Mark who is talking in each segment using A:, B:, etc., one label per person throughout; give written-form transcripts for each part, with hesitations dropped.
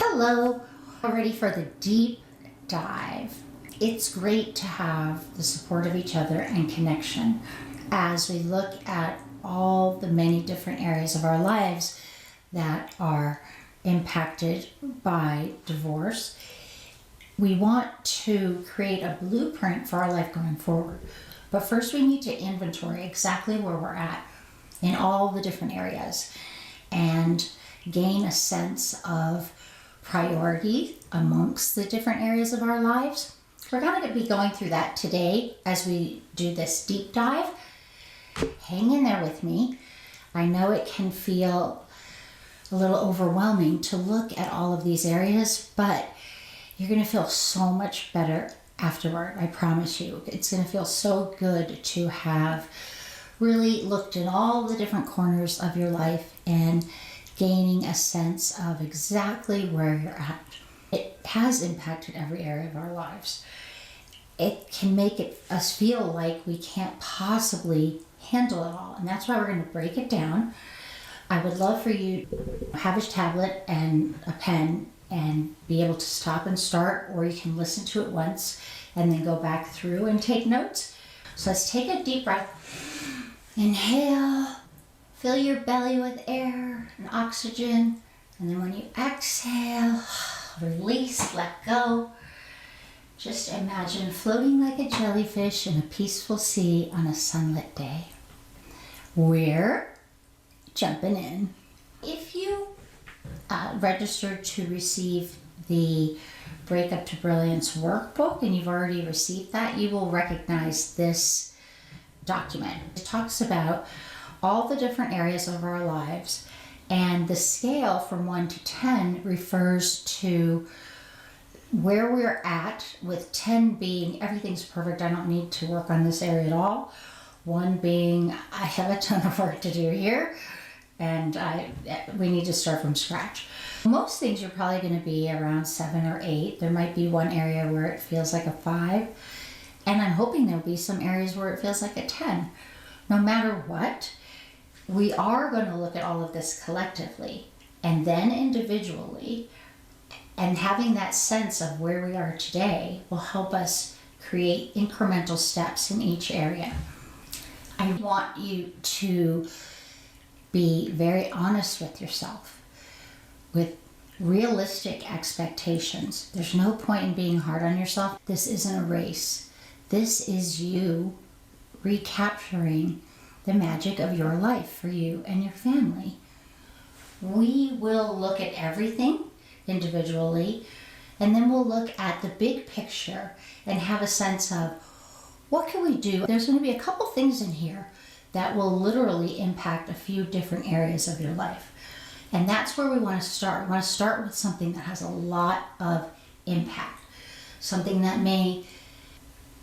A: Hello, ready for the deep dive. It's great to have the support of each other and connection as we look at all the many different areas of our lives that are impacted by divorce. We want to create a blueprint for our life going forward. But first we need to inventory exactly where we're at in all the different areas and gain a sense of priority amongst the different areas of our lives. We're going to be going through that today as we do this deep dive. Hang in there with me. I know it can feel a little overwhelming to look at all of these areas, but you're going to feel so much better afterward. I promise you. It's going to feel so good to have really looked in all the different corners of your life and gaining a sense of exactly where you're at. It has impacted every area of our lives. It can make us feel like we can't possibly handle it all, and that's why we're going to break it down. I would love for you to have a tablet and a pen and be able to stop and start, or you can listen to it once and then go back through and take notes. So let's take a deep breath. Inhale. Fill your belly with air and oxygen, and then when you exhale, release, let go. Just imagine floating like a jellyfish in a peaceful sea on a sunlit day. We're jumping in. If you registered to receive the Breakup to Brilliance workbook and you've already received that, you will recognize this document. It talks about all the different areas of our lives, and the scale from 1 to 10 refers to where we're at, with 10 being everything's perfect, I don't need to work on this area at all, 1 being I have a ton of work to do here and we need to start from scratch. Most things you're probably going to be around 7 or 8. There might be one area where it feels like a 5, and I'm hoping there'll be some areas where it feels like a 10. No matter what, we are going to look at all of this collectively and then individually, and having that sense of where we are today will help us create incremental steps in each area. I want you to be very honest with yourself, with realistic expectations. There's no point in being hard on yourself. This isn't a race. This is you recapturing the magic of your life for you and your family. We will look at everything individually, and then we'll look at the big picture and have a sense of what can we do. There's going to be a couple things in here that will literally impact a few different areas of your life. And that's where we want to start. We want to start with something that has a lot of impact, something that may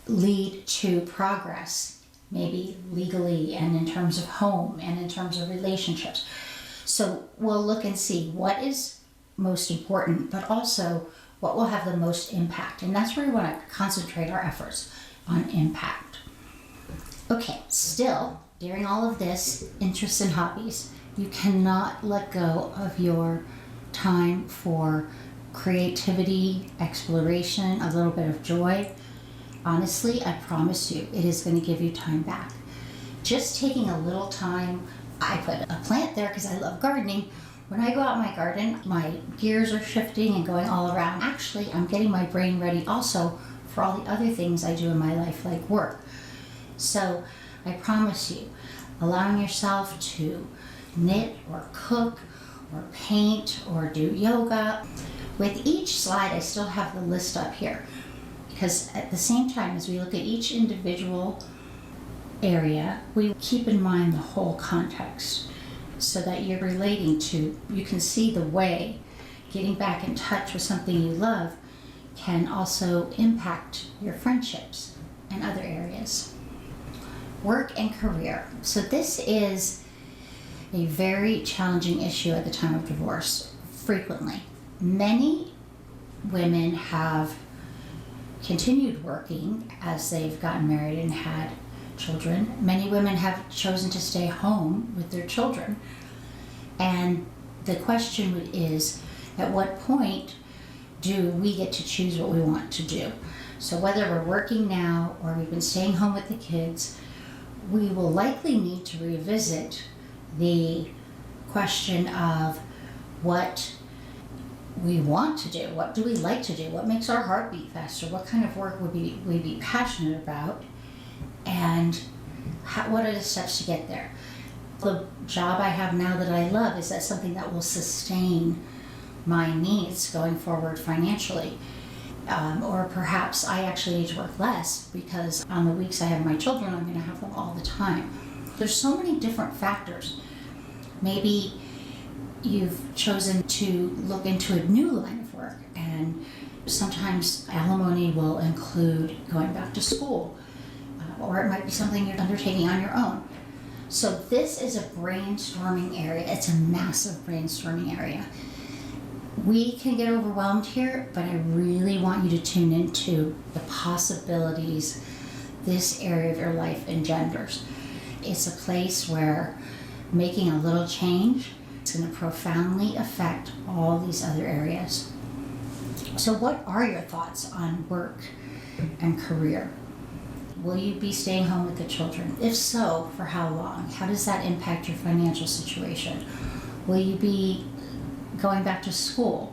A: lead to progress, maybe legally and in terms of home and in terms of relationships. So we'll look and see what is most important, but also what will have the most impact. And that's where we want to concentrate our efforts, on impact. Okay, still, during all of this, interests and hobbies, you cannot let go of your time for creativity, exploration, a little bit of joy. Honestly, I promise you, it is going to give you time back. Just taking a little time, I put a plant there because I love gardening. When I go out in my garden, my gears are shifting and going all around. Actually, I'm getting my brain ready also for all the other things I do in my life, like work. So I promise you, allowing yourself to knit or cook or paint or do yoga. With each slide, I still have the list up here, because at the same time as we look at each individual area, we keep in mind the whole context so that you're relating to, you can see the way getting back in touch with something you love can also impact your friendships and other areas. Work and career. So this is a very challenging issue at the time of divorce, frequently. Many women have continued working as they've gotten married and had children. Many women have chosen to stay home with their children. And the question is, At what point do we get to choose what we want to do? So whether we're working now or we've been staying home with the kids, we will likely need to revisit the question of what we want to do. What do we like to do? What makes our heart beat faster? What kind of work would we be passionate about? And what are the steps to get there? The job I have now that I love, is that something that will sustain my needs going forward financially? Or perhaps I actually need to work less because on the weeks I have my children, I'm going to have them all the time. There's so many different factors. Maybe you've chosen to look into a new line of work, and sometimes alimony will include going back to school, or it might be something you're undertaking on your own. So this is a brainstorming area. It's a massive brainstorming area. We can get overwhelmed here, but I really want you to tune into the possibilities this area of your life engenders. It's a place where making a little change is going to profoundly affect all these other areas. So what are your thoughts on work and career? Will you be staying home with the children? If so, for how long? How does that impact your financial situation? Will you be going back to school?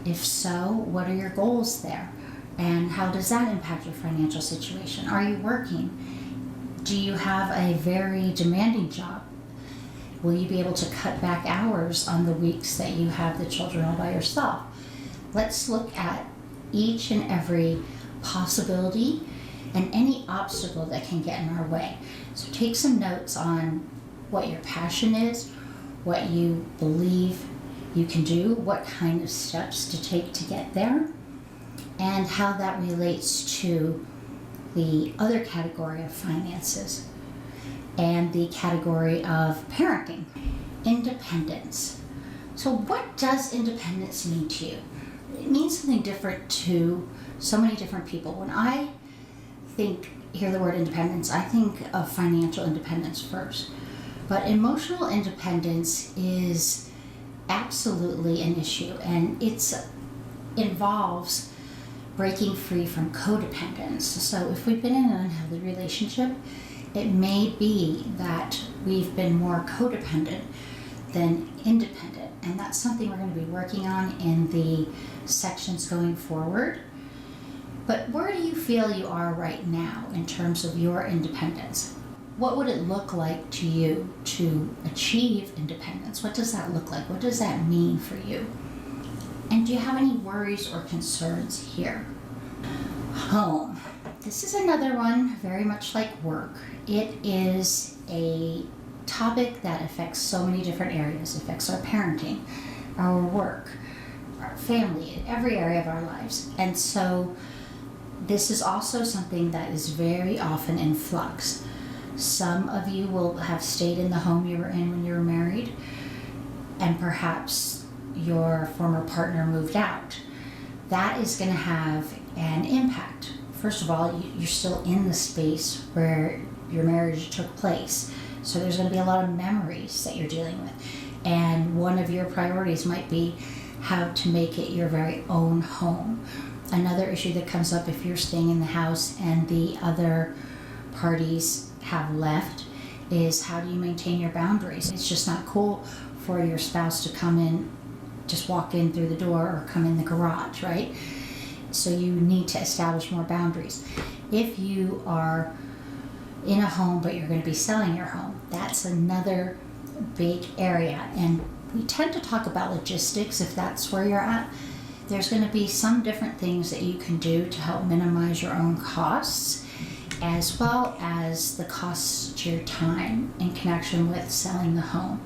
A: If so, what are your goals there? And how does that impact your financial situation? Are you working? Do you have a very demanding job? Will you be able to cut back hours on the weeks that you have the children all by yourself? Let's look at each and every possibility and any obstacle that can get in our way. So take some notes on what your passion is, what you believe you can do, what kind of steps to take to get there, and how that relates to the other category of finances and the category of parenting. Independence. So what does independence mean to you? It means something different to so many different people. When I hear the word independence, I think of financial independence first. But emotional independence is absolutely an issue, and it involves breaking free from codependence. So if we've been in an unhealthy relationship, it may be that we've been more codependent than independent, and that's something we're going to be working on in the sections going forward. But where do you feel you are right now in terms of your independence? What would it look like to you to achieve independence? What does that look like? What does that mean for you? And do you have any worries or concerns here? Home. This is another one very much like work. It is a topic that affects so many different areas. It affects our parenting, our work, our family, every area of our lives. And so this is also something that is very often in flux. Some of you will have stayed in the home you were in when you were married, and perhaps your former partner moved out. That is going to have an impact. First of all, you're still in the space where your marriage took place. So there's going to be a lot of memories that you're dealing with. And one of your priorities might be how to make it your very own home. Another issue that comes up if you're staying in the house and the other parties have left is how do you maintain your boundaries? It's just not cool for your spouse to come in, just walk in through the door or come in the garage, right? So you need to establish more boundaries. If you are in a home but you're going to be selling your home, that's another big area. And we tend to talk about logistics if that's where you're at. There's going to be some different things that you can do to help minimize your own costs, as well as the costs to your time in connection with selling the home,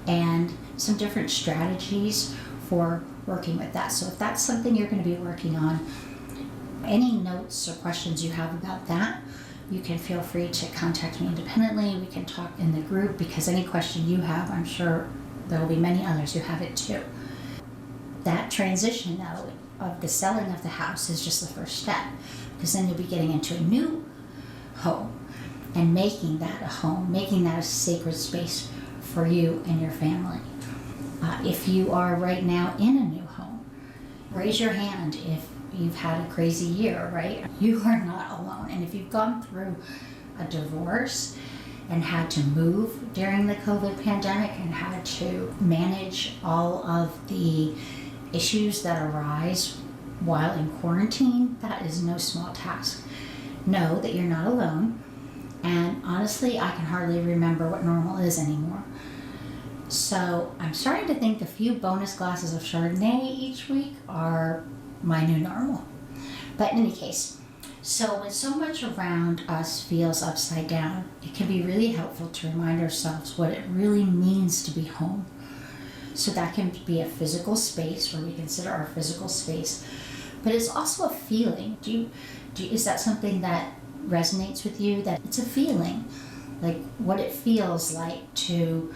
A: and some different strategies for working with that. So if that's something you're going to be working on, any notes or questions you have about that, you can feel free to contact me independently. We can talk in the group, because any question you have, I'm sure there will be many others who have it too. That transition, though, of the selling of the house is just the first step, because then you'll be getting into a new home and making that a home, making that a sacred space for you and your family. If you are right now in a new home, raise your hand if you've had a crazy year, right? You are not alone. And if you've gone through a divorce and had to move during the COVID pandemic and had to manage all of the issues that arise while in quarantine, that is no small task. Know that you're not alone. And honestly, I can hardly remember what normal is anymore. So I'm starting to think a few bonus glasses of Chardonnay each week are my new normal. But in any case, so when so much around us feels upside down, it can be really helpful to remind ourselves what it really means to be home. So that can be a physical space where we consider our physical space, but it's also a feeling. Is that something that resonates with you? That it's a feeling, like what it feels like to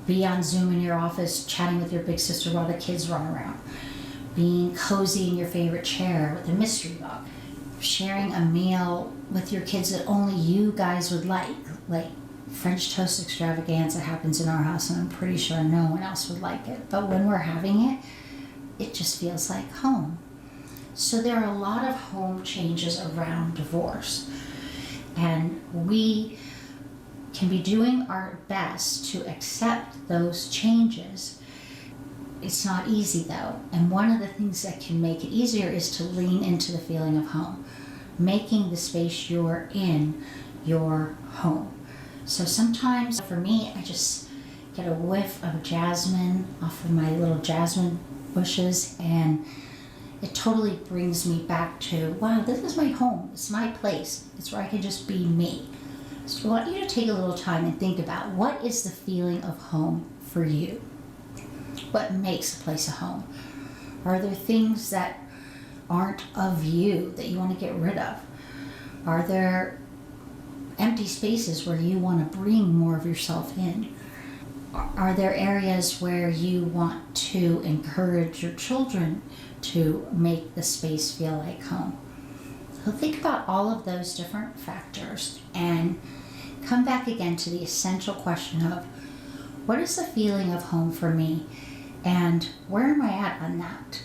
A: be on Zoom in your office chatting with your big sister while the kids run around, being cozy in your favorite chair with a mystery book, sharing a meal with your kids that only you guys would like French toast extravaganza happens in our house, and I'm pretty sure no one else would like it. But when we're having it, it just feels like home. So there are a lot of home changes around divorce, and we can be doing our best to accept those changes. It's not easy though, and one of the things that can make it easier is to lean into the feeling of home, making the space you're in your home. So sometimes for me, I just get a whiff of jasmine off of my little jasmine bushes, and it totally brings me back to, wow, this is my home. It's my place. It's where I can just be me. So I want you to take a little time and think about, what is the feeling of home for you? What makes a place a home? Are there things that aren't of you that you want to get rid of? Are there empty spaces where you want to bring more of yourself in? Are there areas where you want to encourage your children to make the space feel like home? So think about all of those different factors and come back again to the essential question of, what is the feeling of home for me? And where am I at on that?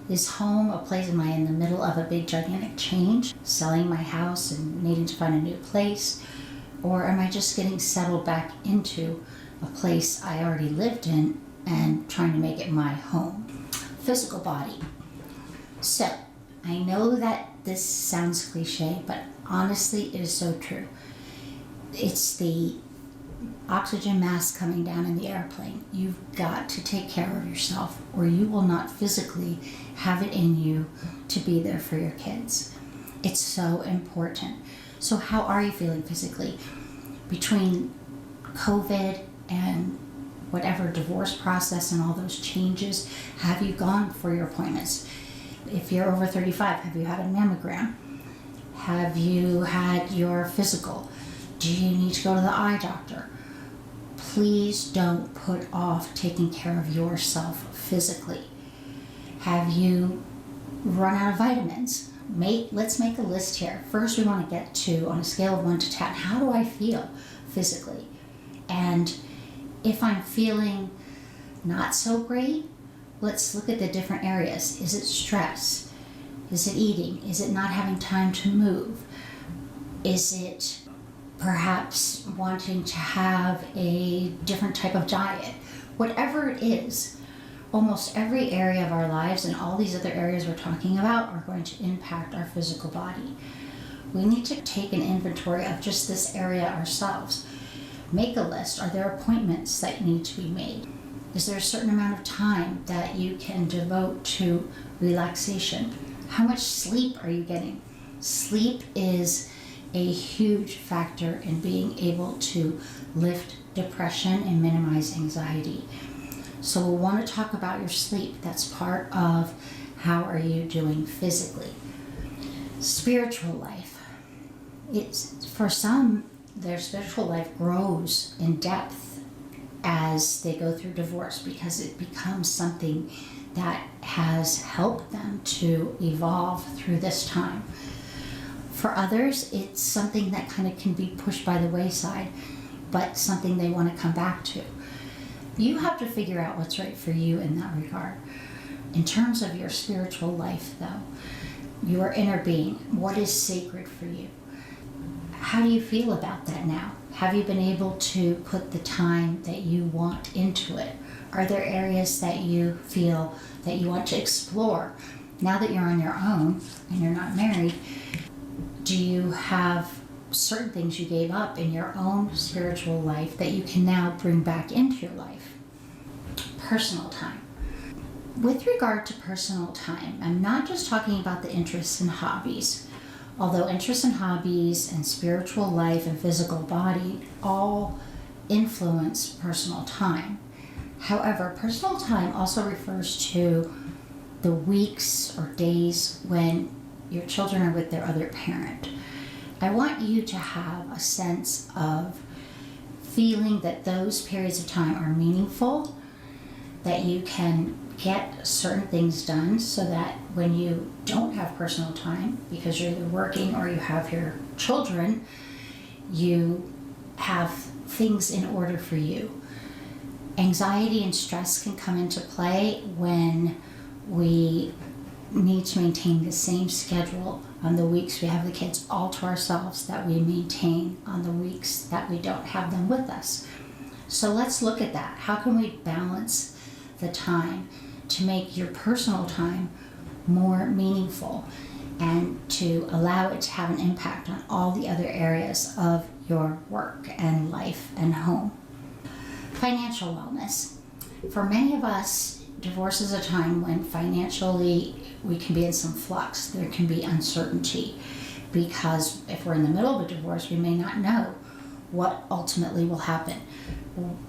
A: Is home a place, am I in the middle of a big gigantic change, selling my house and needing to find a new place? Or am I just getting settled back into a place I already lived in and trying to make it my home? Physical body. So, I know that this sounds cliche, but honestly, it is so true. It's the oxygen mask coming down in the airplane. You've got to take care of yourself, or you will not physically have it in you to be there for your kids. It's so important. So how are you feeling physically? Between COVID and whatever divorce process and all those changes, have you gone for your appointments? If you're over 35, have you had a mammogram? Have you had your physical? Do you need to go to the eye doctor? Please don't put off taking care of yourself physically. Have you run out of vitamins? Let's make a list here. First, we want to get to, on a scale of 1 to 10, how do I feel physically? And if I'm feeling not so great, let's look at the different areas. Is it stress? Is it eating? Is it not having time to move? Is it perhaps wanting to have a different type of diet? Whatever it is, almost every area of our lives and all these other areas we're talking about are going to impact our physical body. We need to take an inventory of just this area ourselves. Make a list. Are there appointments that need to be made? Is there a certain amount of time that you can devote to relaxation? How much sleep are you getting? Sleep is a huge factor in being able to lift depression and minimize anxiety. So we'll want to talk about your sleep. That's part of how are you doing physically. Spiritual life. It's, for some, their spiritual life grows in depth as they go through divorce because it becomes something that has helped them to evolve through this time. For others, it's something that kind of can be pushed by the wayside, but something they want to come back to. You have to figure out what's right for you in that regard. In terms of your spiritual life, though, your inner being, what is sacred for you? How do you feel about that now? Have you been able to put the time that you want into it? Are there areas that you feel that you want to explore? Now that you're on your own and you're not married, do you have certain things you gave up in your own spiritual life that you can now bring back into your life? Personal time. With regard to personal time, I'm not just talking about the interests and hobbies, although interests and hobbies and spiritual life and physical body all influence personal time. However, personal time also refers to the weeks or days when your children are with their other parent. I want you to have a sense of feeling that those periods of time are meaningful, that you can get certain things done so that when you don't have personal time because you're either working or you have your children, you have things in order for you. Anxiety and stress can come into play when we need to maintain the same schedule on the weeks we have the kids all to ourselves that we maintain on the weeks that we don't have them with us. So let's look at that. How can we balance the time to make your personal time more meaningful and to allow it to have an impact on all the other areas of your work and life and home? Financial wellness. For many of us, divorce is a time when financially we can be in some flux. There can be uncertainty because if we're in the middle of a divorce, we may not know what ultimately will happen.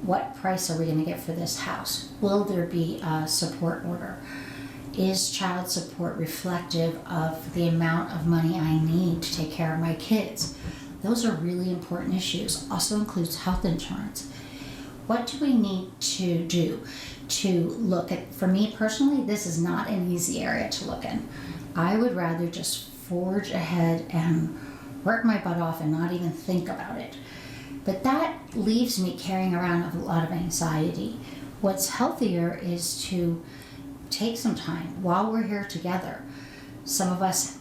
A: What price are we going to get for this house? Will there be a support order? Is child support reflective of the amount of money I need to take care of my kids? Those are really important issues. Also includes health insurance. What do we need to do to look at? For me personally, this is not an easy area to look in. I would rather just forge ahead and work my butt off and not even think about it. But that leaves me carrying around a lot of anxiety. What's healthier is to take some time while we're here together. Some of us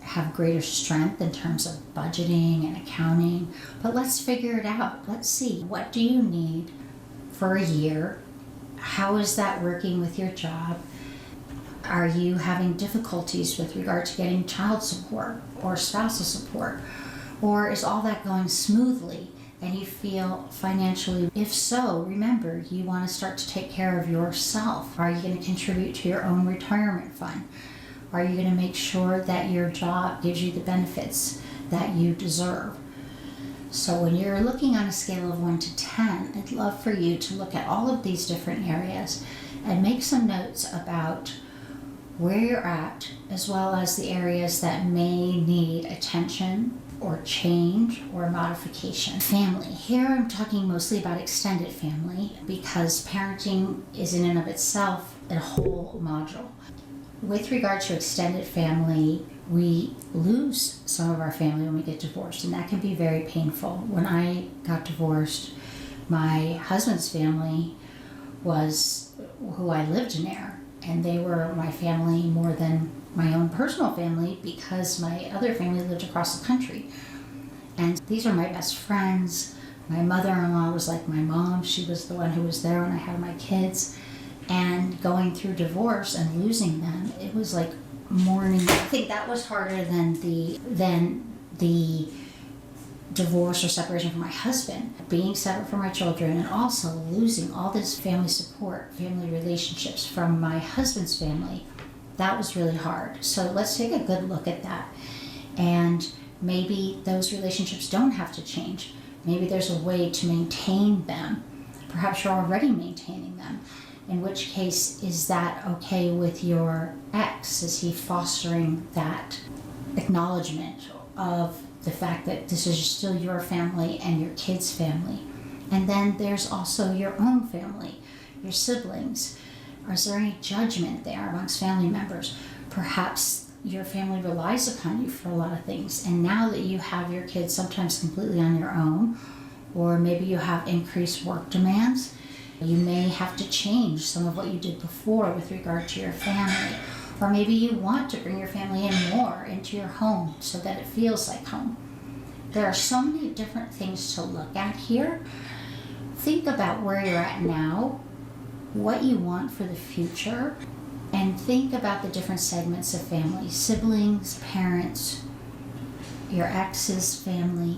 A: have greater strength in terms of budgeting and accounting, but let's figure it out. Let's see, what do you need for a year? How is that working with your job? Are you having difficulties with regard to getting child support or spousal support? Or is all that going smoothly and you feel financially? If so, remember, you want to start to take care of yourself. Are you going to contribute to your own retirement fund? Are you going to make sure that your job gives you the benefits that you deserve? So when you're looking on a scale of 1 to 10, I'd love for you to look at all of these different areas and make some notes about where you're at, as well as the areas that may need attention or change or modification. Family. Here I'm talking mostly about extended family because parenting is in and of itself a whole module. With regard to extended family, we lose some of our family when we get divorced, and that can be very painful. When I got divorced, my husband's family was who I lived near, and they were my family more than my own personal family because my other family lived across the country. And these are my best friends. My mother-in-law was like my mom. She was the one who was there when I had my kids. And going through divorce and losing them, it was like mourning. I think that was harder than the divorce or separation from my husband. Being separate from my children and also losing all this family support, family relationships from my husband's family, that was really hard. So let's take a good look at that. And maybe those relationships don't have to change. Maybe there's a way to maintain them. Perhaps you're already maintaining them. In which case, is that okay with your ex? Is he fostering that acknowledgement of the fact that this is still your family and your kids' family? And then there's also your own family, your siblings. Is there any judgment there amongst family members? Perhaps your family relies upon you for a lot of things, and now that you have your kids sometimes completely on your own, or maybe you have increased work demands, You may have to change some of what you did before with regard to your family. Or maybe you want to bring your family in more into your home so that it feels like home. There are so many different things to look at here. Think about where you're at now, what you want for the future, and think about the different segments of family: siblings, parents, your ex's family,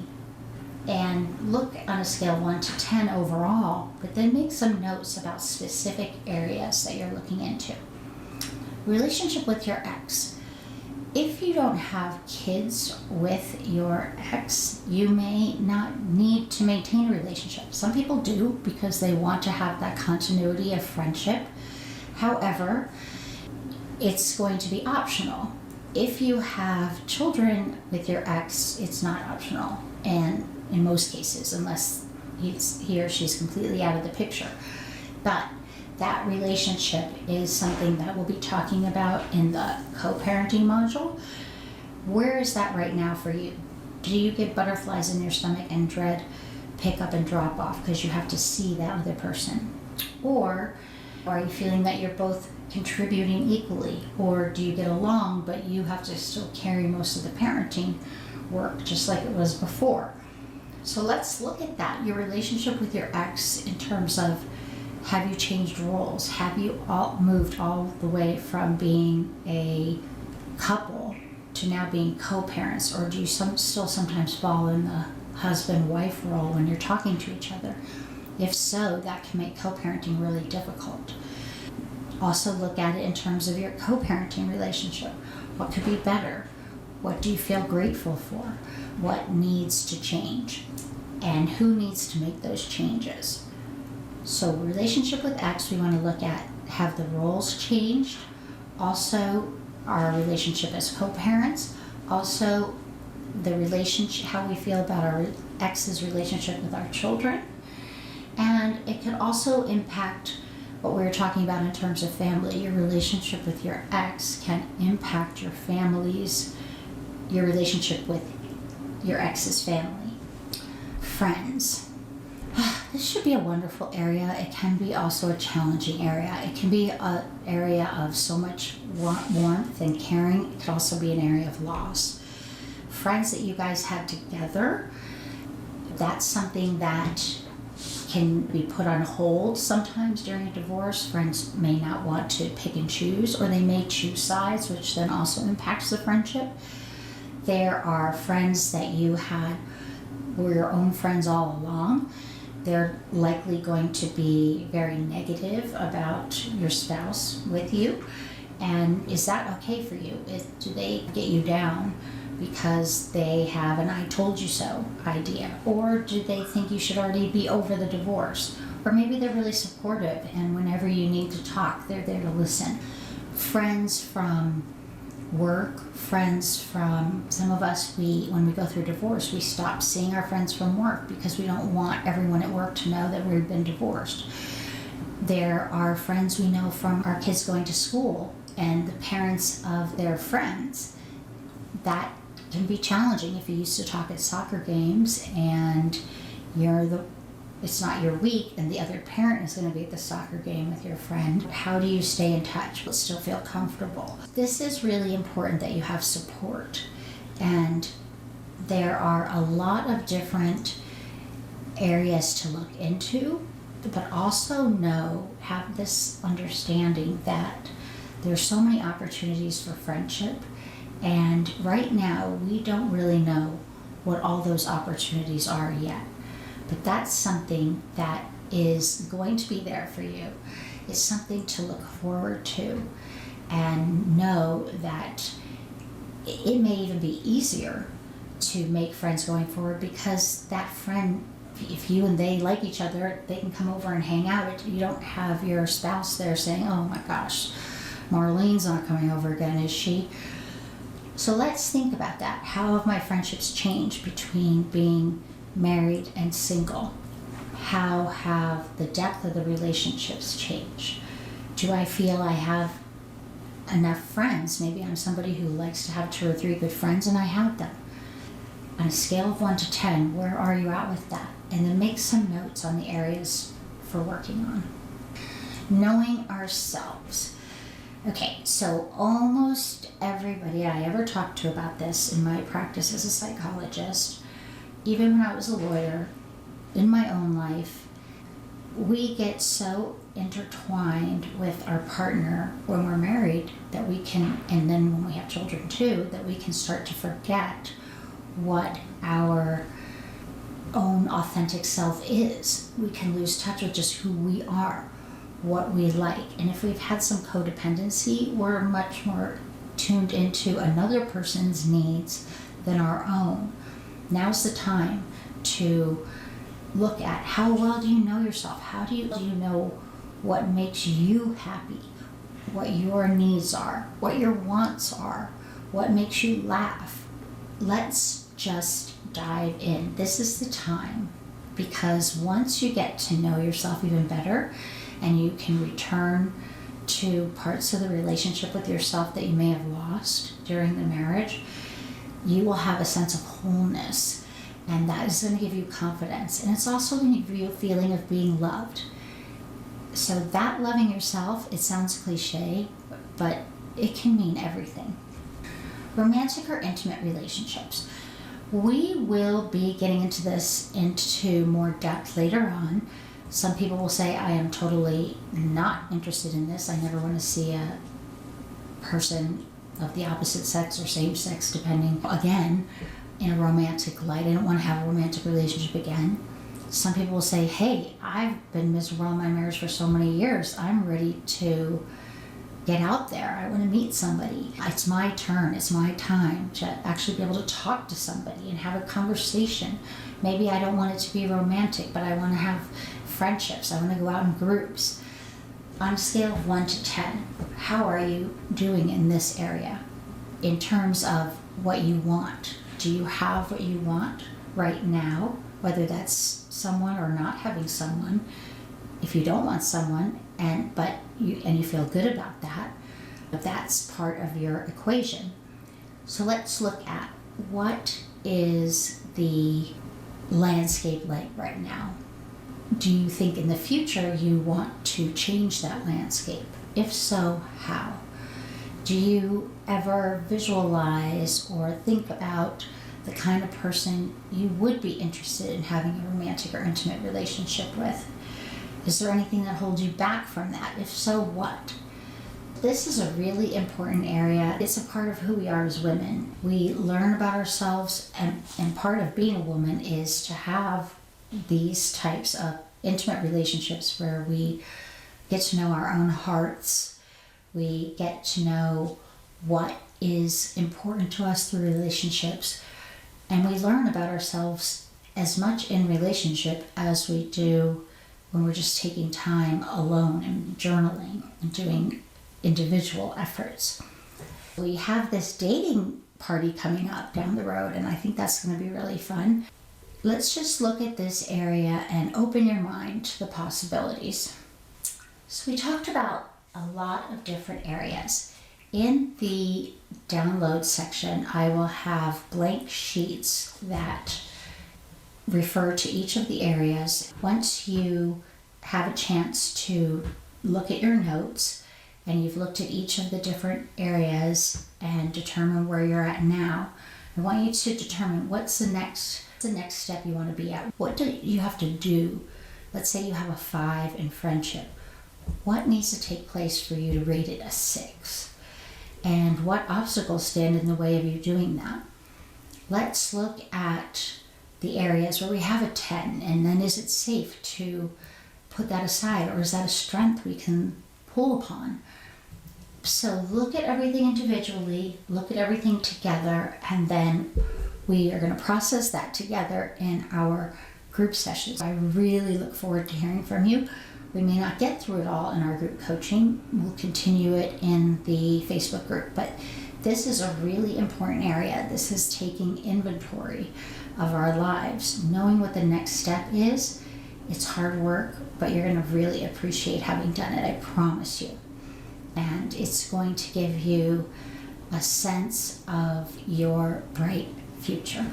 A: and look on a scale 1 to 10 overall, but then make some notes about specific areas that you're looking into. Relationship with your ex. If you don't have kids with your ex, you may not need to maintain a relationship. Some people do because they want to have that continuity of friendship. However, it's going to be optional. If you have children with your ex, it's not optional, and in most cases, unless he or she's completely out of the picture. But that relationship is something that we'll be talking about in the co-parenting module. Where is that right now for you? Do you get butterflies in your stomach and dread pick up and drop off because you have to see that other person? Or are you feeling that you're both contributing equally? Or do you get along but you have to still carry most of the parenting work just like it was before? So let's look at that, your relationship with your ex, in terms of, have you changed roles? Have you all moved all the way from being a couple to now being co-parents? Or do you still sometimes fall in the husband-wife role when you're talking to each other? If so, that can make co-parenting really difficult. Also look at it in terms of your co-parenting relationship. What could be better? What do you feel grateful for? What needs to change? And who needs to make those changes? So relationship with ex, we want to look at, have the roles changed? Also, our relationship as co-parents. Also, the relationship, how we feel about our ex's relationship with our children. And it can also impact what we were talking about in terms of family. Your relationship with your ex can impact your family's, your relationship with your ex's family. Friends. This should be a wonderful area. It can be also a challenging area. It can be an area of so much warmth and caring. It could also be an area of loss. Friends that you guys had together, that's something that can be put on hold sometimes during a divorce. Friends may not want to pick and choose, or they may choose sides, which then also impacts the friendship. There are friends that you had were your own friends all along. They're likely going to be very negative about your spouse with you. And is that okay for you? Do they get you down because they have an "I told you so" idea? Or do they think you should already be over the divorce? Or maybe they're really supportive, and whenever you need to talk, they're there to listen. Friends from work, friends from, some of us, when we go through divorce, we stop seeing our friends from work because we don't want everyone at work to know that we've been divorced. There are friends we know from our kids going to school and the parents of their friends. That can be challenging if you used to talk at soccer games and it's not your week and the other parent is going to be at the soccer game with your friend. How do you stay in touch but still feel comfortable? This is really important, that you have support. And there are a lot of different areas to look into, but also have this understanding that there's so many opportunities for friendship. And right now, we don't really know what all those opportunities are yet. But that's something that is going to be there for you. It's something to look forward to, and know that it may even be easier to make friends going forward, because that friend, if you and they like each other, they can come over and hang out. You don't have your spouse there saying, "Oh my gosh, Marlene's not coming over again, is she?" So let's think about that. How have my friendships changed between being married and single? How have the depth of the relationships changed? Do I feel I have enough friends? Maybe I'm somebody who likes to have 2 or 3 good friends, and I have them. On a scale of 1 to 10, where are you at with that? And then make some notes on the areas for working on. Knowing ourselves. Okay, so almost everybody I ever talked to about this in my practice as a psychologist, even when I was a lawyer, in my own life, we get so intertwined with our partner when we're married that we can, and then when we have children too, that we can start to forget what our own authentic self is. We can lose touch with just who we are, what we like. And if we've had some codependency, we're much more tuned into another person's needs than our own. Now's the time to look at how well do you know yourself? How do you know what makes you happy? What your needs are? What your wants are? What makes you laugh? Let's just dive in. This is the time, because once you get to know yourself even better and you can return to parts of the relationship with yourself that you may have lost during the marriage, you will have a sense of wholeness. And that is going to give you confidence. And it's also going to give you a feeling of being loved. So that loving yourself, it sounds cliche, but it can mean everything. Romantic or intimate relationships. We will be getting into this into more depth later on. Some people will say, I am totally not interested in this. I never want to see a person of the opposite sex or same sex, depending, again, in a romantic light. I don't want to have a romantic relationship again. Some people will say, hey, I've been miserable in my marriage for so many years. I'm ready to get out there. I want to meet somebody. It's my turn. It's my time to actually be able to talk to somebody and have a conversation. Maybe I don't want it to be romantic, but I want to have friendships. I want to go out in groups. On a scale of 1 to 10, how are you doing in this area in terms of what you want? Do you have what you want right now, whether that's someone or not having someone? If you don't want someone, and you feel good about that, that's part of your equation. So let's look at what is the landscape like right now. Do you think in the future you want to change that landscape? If so, how? Do you ever visualize or think about the kind of person you would be interested in having a romantic or intimate relationship with? Is there anything that holds you back from that? If so, what? This is a really important area. It's a part of who we are as women. We learn about ourselves, and part of being a woman is to have these types of intimate relationships where we get to know our own hearts. We get to know what is important to us through relationships. And we learn about ourselves as much in relationship as we do when we're just taking time alone and journaling and doing individual efforts. We have this dating party coming up down the road, and I think that's going to be really fun. Let's just look at this area and open your mind to the possibilities. So we talked about a lot of different areas. In the download section, I will have blank sheets that refer to each of the areas. Once you have a chance to look at your notes and you've looked at each of the different areas and determine where you're at now, I want you to determine what's the next step you want to be at. What do you have to do? Let's say you have a 5 in friendship. What needs to take place for you to rate it a 6? And what obstacles stand in the way of you doing that? Let's look at the areas where we have a 10, and then is it safe to put that aside, or is that a strength we can pull upon? So look at everything individually, look at everything together, and then we are going to process that together in our group sessions. I really look forward to hearing from you. We may not get through it all in our group coaching. We'll continue it in the Facebook group, but this is a really important area. This is taking inventory of our lives, knowing what the next step is. It's hard work, but you're going to really appreciate having done it, I promise you. And it's going to give you a sense of your bright future.